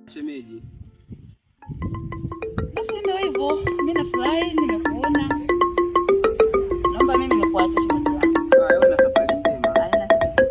Shemeji. Basi ndio hivyo. Mimi nafurahi nimekuona. Naomba mimi nikuache shemeji yangu. Wewe na safari njema. Haina shida.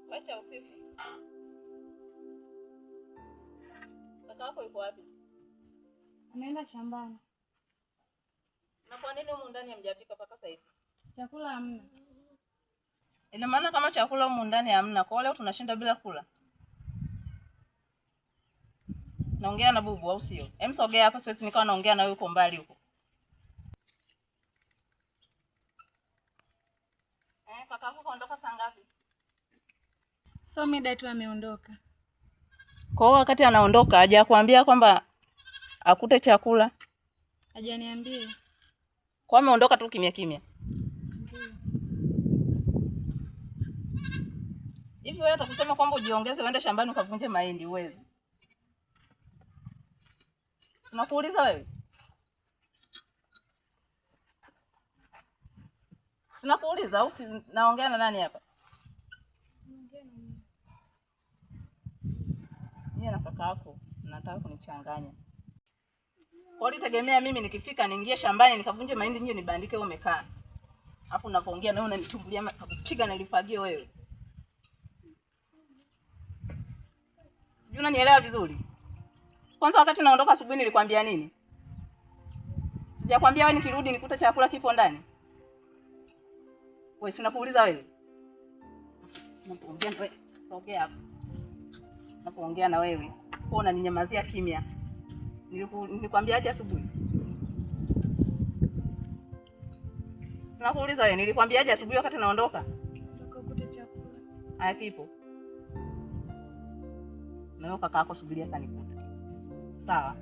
Wacha usiku. Kaka yako yuko wapi? Ameenda shambani. Na kwa nini humu ndani hamjapika mpaka sasa hivi? Chakula hamna. Ina maana kama chakula humu ndani hamna, kwa leo tunashinda bila kula. Naongea na bubu au sio? Hem, sogea hapa, siwezi nikawa naongea na wewe uko mbali huko. Kaka yako kaondoka saa ngapi? So mida tu ameondoka. Kwa hiyo wakati anaondoka hajakwambia kwamba akute chakula? Hajaniambia. Kwa ameondoka tu kimya kimya. Hivi wewe atakusema kwamba ujiongeze uende shambani ukavunje mahindi uwezi? Tunakuuliza wewe. Tunakuuliza au si naongea na nani hapa? Yeye na kaka yako nataka kunichanganya. Kwa hiyo tegemea mimi nikifika niingie shambani nikavunje mahindi nje nibandike wewe umekaa. Alafu unapoongea na wewe unanitumbulia kupiga na lifagie wewe. Sijui unanielewa vizuri. Kwanza wakati naondoka asubuhi nilikwambia nini? Sijakwambia wewe nikirudi nikute chakula kipo ndani. Wewe sinakuuliza wewe. Napoongea na wewe, sogea hapo. Napoongea na wewe, wewe unaninyamazia kimya. Nilikwambia aje asubuhi? Sinakuuliza wewe, nilikwambia aje asubuhi wakati naondoka? Ukakute chakula. Haya kipo. Na wewe kaka yako subiria hata nikuta. Sawa?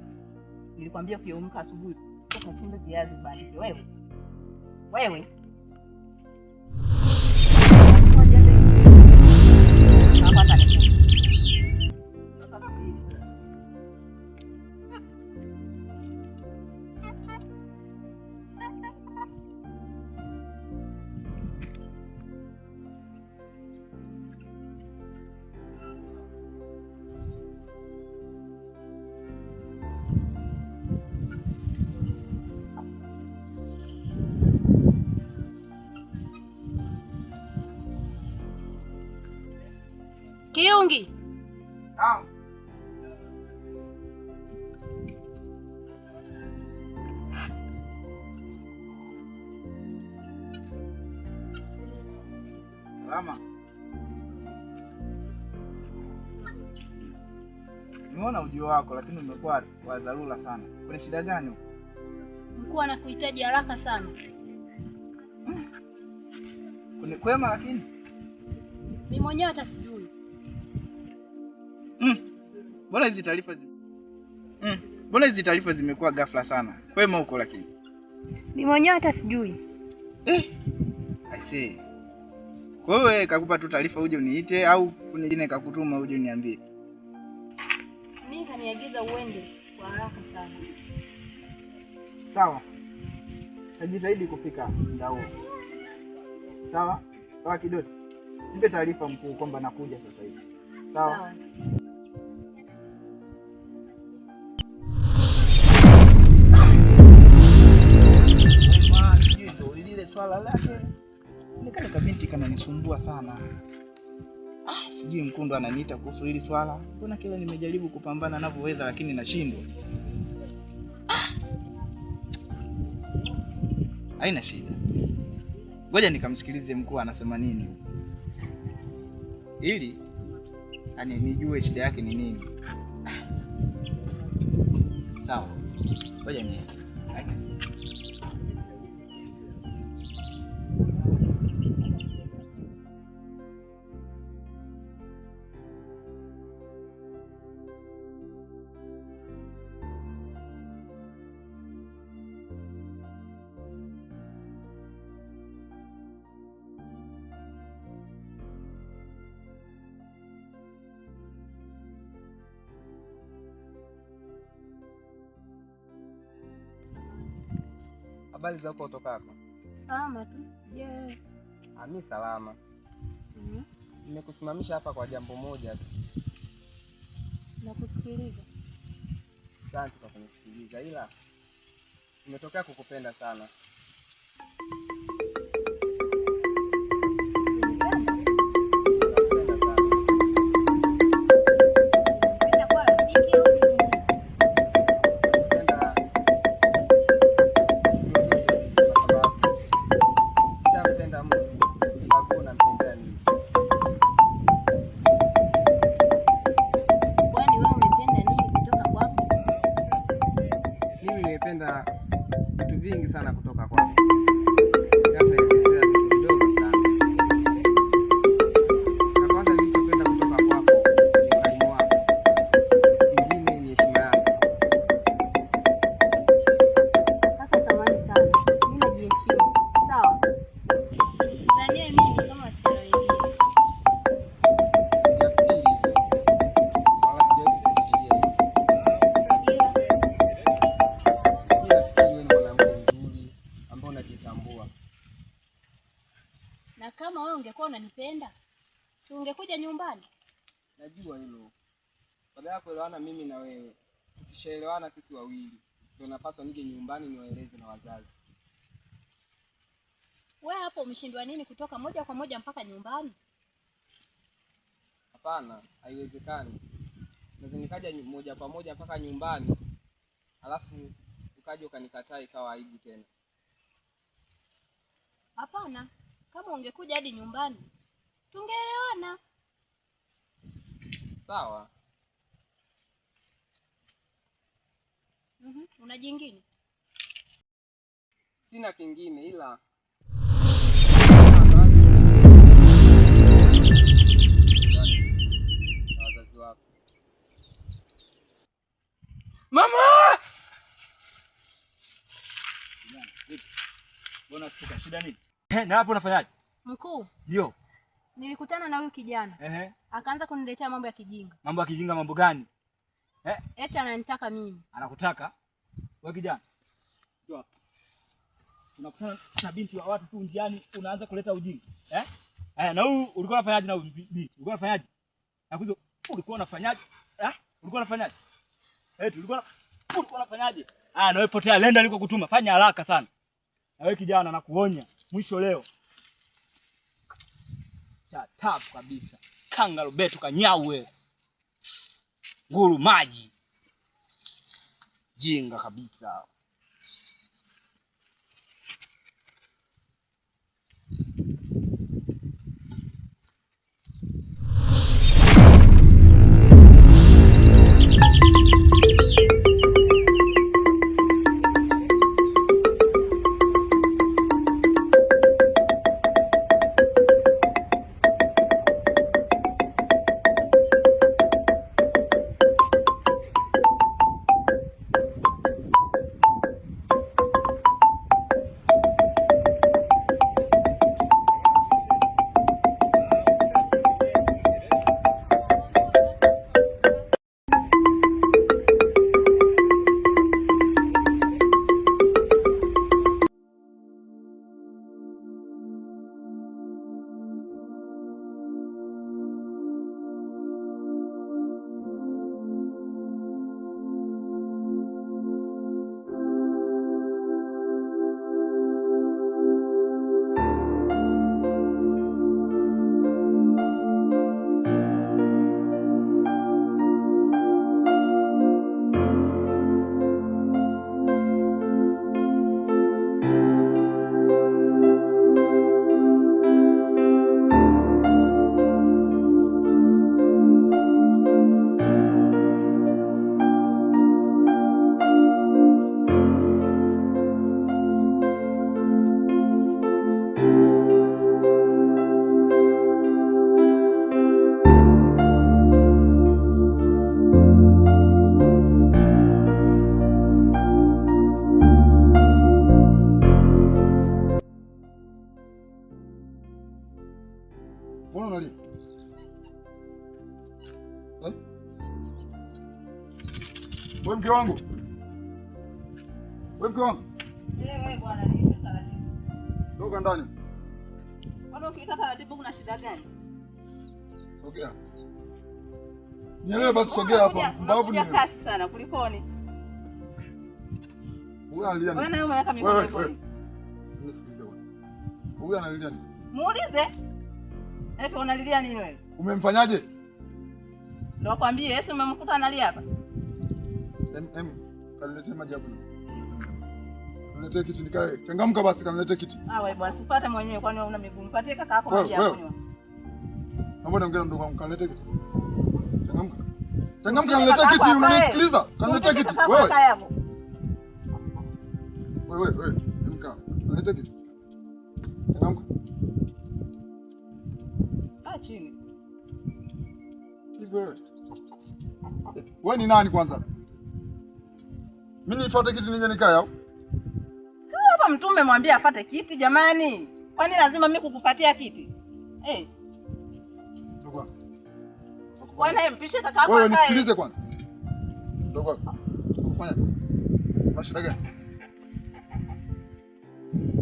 Nilikwambia ukiamka asubuhi ukachimbe viazi bandike wewe. Wewe. Hapa nikuta. Kiungi. Naam. Salama. Nimeona ujio wako lakini umekuwa wa dharura sana. Kuna shida gani huko? Mkuu anakuhitaji haraka sana. Kuna kwema lakini Mimi mwenyewe hata sijui. Mbona hizi taarifa zimekuwa ghafla sana? Kwema huko lakini. Mimi mwenyewe hata sijui. I see. Kwa hiyo wewe kakupa tu taarifa uje uniite au kuna nyingine kakutuma uje uniambie? Mimi kaniagiza uende kwa haraka sana. Sawa. Najitahidi kufika muda huo. Sawa? Sawa Kidoti. Nipe taarifa mkuu kwamba nakuja sasa hivi. Sawa. Lile swala lake nikale kabinti kananisumbua sana. Sijui Mkundo ananiita kuhusu hili swala. Mbona kila nimejaribu kupambana ninavyoweza lakini nashindwa. Haina shida. Ngoja nikamsikilize mkuu anasema nini. Ili nijue shida yake ni nini. Sawa. Ngoja niende. Habari zako kutoka hapa? Salama tu. Je, Mimi salama. Nimekusimamisha hapa kwa jambo moja tu. nakusikiliza. Asante kwa kunisikiliza, ila nimetokea kukupenda sana. Nimependa vitu vingi sana kutoka kwako. Sasa nielezea vitu vidogo sana. Na kwanza nilichopenda kutoka kwako ni ukarimu wako. Kingine ni heshima yako. Kaka, samahani sana. Mimi najiheshimu. Sawa? Ndani mimi kama sio hivi. Na kama wewe ungekuwa unanipenda, si ungekuja nyumbani? Najua hilo. Baada ya kuelewana mimi na wewe, tukishaelewana sisi wawili, ndio napaswa nije nyumbani niwaeleze na wazazi. Wewe hapo umeshindwa nini kutoka moja kwa moja mpaka nyumbani? Hapana, haiwezekani. Naweza nikaja moja kwa moja mpaka nyumbani, alafu ukaja ukanikataa ikawa aibu tena. Hapana. Kama ungekuja hadi nyumbani, tungeelewana. Sawa. Una jingine? Sina kingine ila wazazi wako. Mama! Mbona kutoka shida nini? Na hapo unafanyaje? Mkuu, Ndio. nilikutana na huyu kijana. Akaanza kuniletea mambo ya kijinga. Mambo ya kijinga mambo gani? Eti ananitaka mimi. Anakutaka? Wewe kijana. Ndio. Unakutana na binti wa watu tu njiani unaanza kuleta ujinga. Na huyu ulikuwa unafanyaje na huyu binti? Ulikuwa unafanyaje? Nakuzo ulikuwa unafanyaje? Ulikuwa unafanyaje? Ulikuwa unafanyaje? Na wewe potea lenda aliko kutuma. Fanya haraka sana. Na wewe kijana nakuonya. Mwisho leo. Tabu kabisa. Kanga Roberto kanyau wewe. Nguru maji. Jinga kabisa. Mbona unalia? Wewe mke wangu. Wewe mke wangu. Wewe bwana ni taratibu. Toka ndani. Bwana ukiita taratibu kuna shida gani? Sogea. Nielewe basi, sogea hapa. Mbavu ni kasi sana kulikoni. Huyu analia nini? Wewe nayo umeweka mikono hivyo. Nisikilize wewe. Huyu analilia nini? Muulize. Eti unalilia nini wewe? Umemfanyaje? Ndio kwambie, Yesu umemkuta analia hapa. Kaniletee maji hapo. Kaniletee kiti nikae. Changamka basi, kaniletee kiti. Wewe bwana, usipate mwenyewe kwani una miguu. Mpatie kaka yako maji hapo nyuma. Naomba niongee na mdogo wangu, kaniletee kiti. Changamka. Changamka, kaniletee kiti, unanisikiliza? Kaniletee kiti. Wewe. Wewe. Amka. Kaniletee kiti. Changamka. Chini. Hivyo wewe ni nani kwanza? Mimi nifuate kiti nije nikae au? Sio hapa mtume mwambie afate kiti jamani. Kwani lazima mimi kukupatia kiti? Ndogo. Bwana mpishe kaka yako. Wewe nisikilize kwanza. Ndogo. Kufanya. Mashida gani?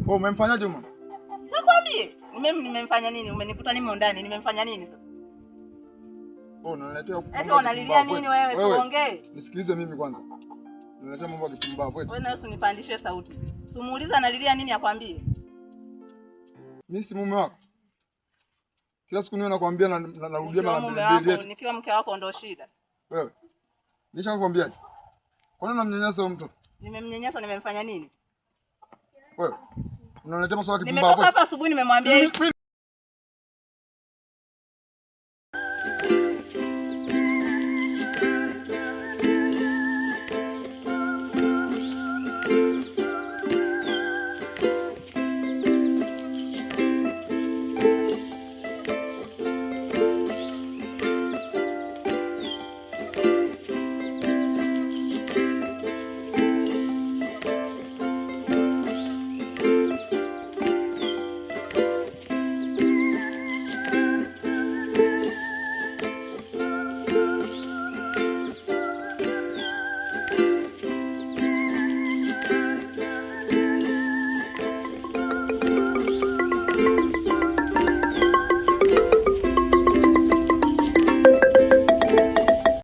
Wewe umemfanyaje mama? Sikwambie. Nimemfanya nini? Umenikuta nimo ndani, nimemfanya nini sasa? Unaniletea eti unalilia nini wewe? Siongee. Nisikilize mimi kwanza. Unaniletea mambo ya kipumbavu wewe. Wewe nayo usinipandishie sauti. Simuuliza analilia nini akwambie. Mimi si mume wako. Kila siku niwe nakwambia na narudia mara mbili. Nikiwa mke wako ndo shida. Wewe. Nishakwambiaje? Kwa nini unamnyanyasa huyo mtoto? Nimemnyanyasa, nimemfanya nini? Wewe. Unaniletea maswala ya kipumbavu. Nimetoka hapa asubuhi nimemwambia hivi.